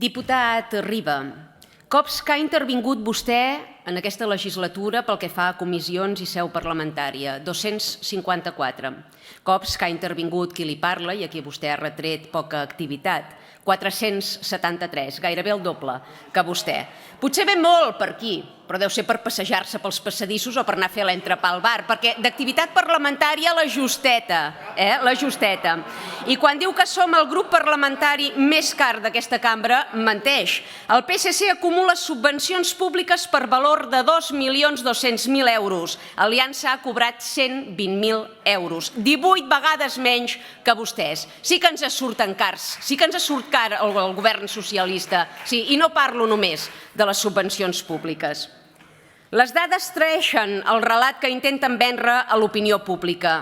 Diputat Riba, cops que ha intervingut vostè en aquesta legislatura pel que fa a comissions i seu parlamentària, 254. Cops que ha intervingut qui li parla i a qui vostè ha retret poca activitat, 473, gairebé el doble que vostè. Potser ve molt per aquí, però deu ser per passejar-se pels passadissos o per anar a fer l'entrepà al bar, perquè d'activitat parlamentària la justeta, la justeta. I quan diu que som el grup parlamentari més car d'aquesta cambra, menteix. El PSC acumula subvencions públiques per valor de 2.200.000 euros. Aliança ha cobrat 120.000 euros, 18 vegades menys que vostès. Sí que ens surten cars, sí que ens surt car el govern socialista, sí, i no parlo només de les subvencions públiques. Les dades traeixen el relat que intenten vendre a l'opinió pública.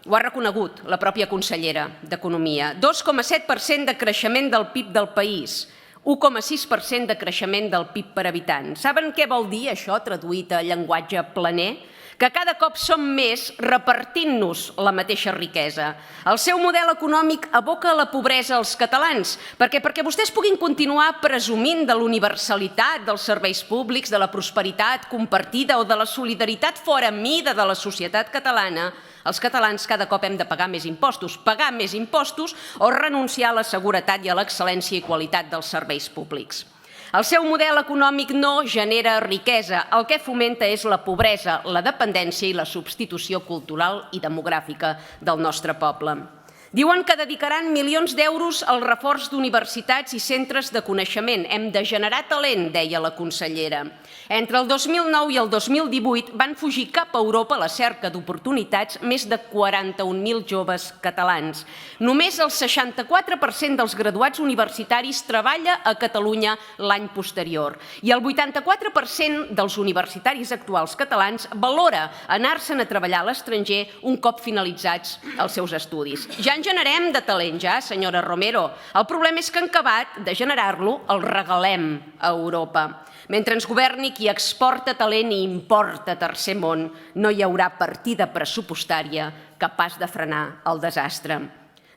Ho ha reconegut la pròpia consellera d'Economia. 2,7% de creixement del PIB del país, 1,6% de creixement del PIB per habitant. Saben què vol dir això traduït a llenguatge planer? Que cada cop som més repartint-nos la mateixa riquesa. El seu model econòmic aboca a la pobresa als catalans, perquè vostès puguin continuar presumint de l'universalitat dels serveis públics, de la prosperitat compartida o de la solidaritat fora mida de la societat catalana, els catalans cada cop hem de pagar més impostos o renunciar a la seguretat i a l'excel·lència i qualitat dels serveis públics. El seu model econòmic no genera riquesa, el que fomenta és la pobresa, la dependència i la substitució cultural i demogràfica del nostre poble. Diuen que dedicaran milions d'euros al reforç d'universitats i centres de coneixement. Hem de generar talent, deia la consellera. Entre el 2009 i el 2018 van fugir cap a Europa a la cerca d'oportunitats més de 41.000 joves catalans. Només el 64% dels graduats universitaris treballa a Catalunya l'any posterior i el 84% dels universitaris actuals catalans valora anar-se'n a treballar a l'estranger un cop finalitzats els seus estudis. Ja en generem de talent, ja, senyora Romero. El problema és que en acabat de generar-lo el regalem a Europa. Mentre ens governi qui exporta talent i importa tercer món, no hi haurà partida pressupostària capaç de frenar el desastre.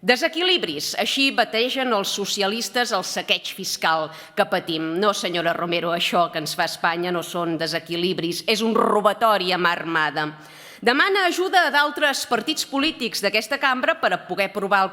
Desequilibris, així bategen els socialistes el saqueig fiscal que patim. No, senyora Romero, això que ens fa Espanya no són desequilibris, és un robatori a mà armada. Demana ajuda a d'altres partits polítics d'aquesta cambra per a poder aprovar al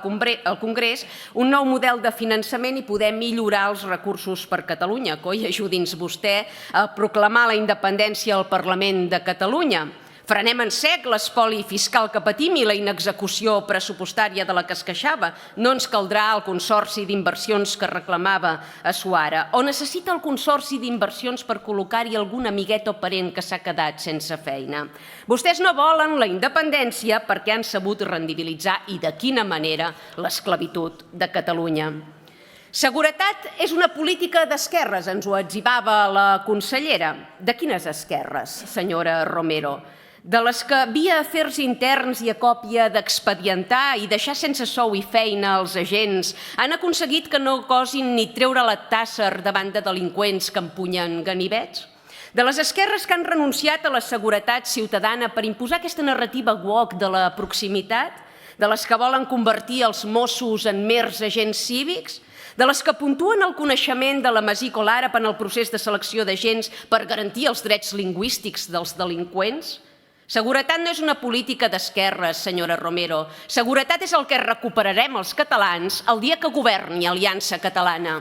Congrés un nou model de finançament i poder millorar els recursos per Catalunya. Coi, ajudi'ns vostè a proclamar la independència al Parlament de Catalunya. Frenem en sec l'espoli fiscal que patim i la inexecució pressupostària de la que es queixava. No ens caldrà el consorci d'inversions que reclamava a Suara. O necessita el consorci d'inversions per col·locar-hi algun amiguet o parent que s'ha quedat sense feina. Vostès no volen la independència perquè han sabut rendibilitzar i de quina manera l'esclavitud de Catalunya. Seguretat és una política d'esquerres, ens ho etzibava la consellera. De quines esquerres, senyora Romero? De les que, via afers interns i a còpia d'expedientar i deixar sense sou i feina els agents, han aconseguit que no gosin ni treure la tassa davant de delinqüents que empunyen ganivets? De les esquerres que han renunciat a la seguretat ciutadana per imposar aquesta narrativa woke de la proximitat? De les que volen convertir els Mossos en mers agents cívics? De les que puntuen el coneixement de la Masico l'Àrab en el procés de selecció d'agents per garantir els drets lingüístics dels delinqüents? Seguretat no és una política d'esquerres, senyora Romero. Seguretat és el que recuperarem els catalans el dia que governi Aliança Catalana.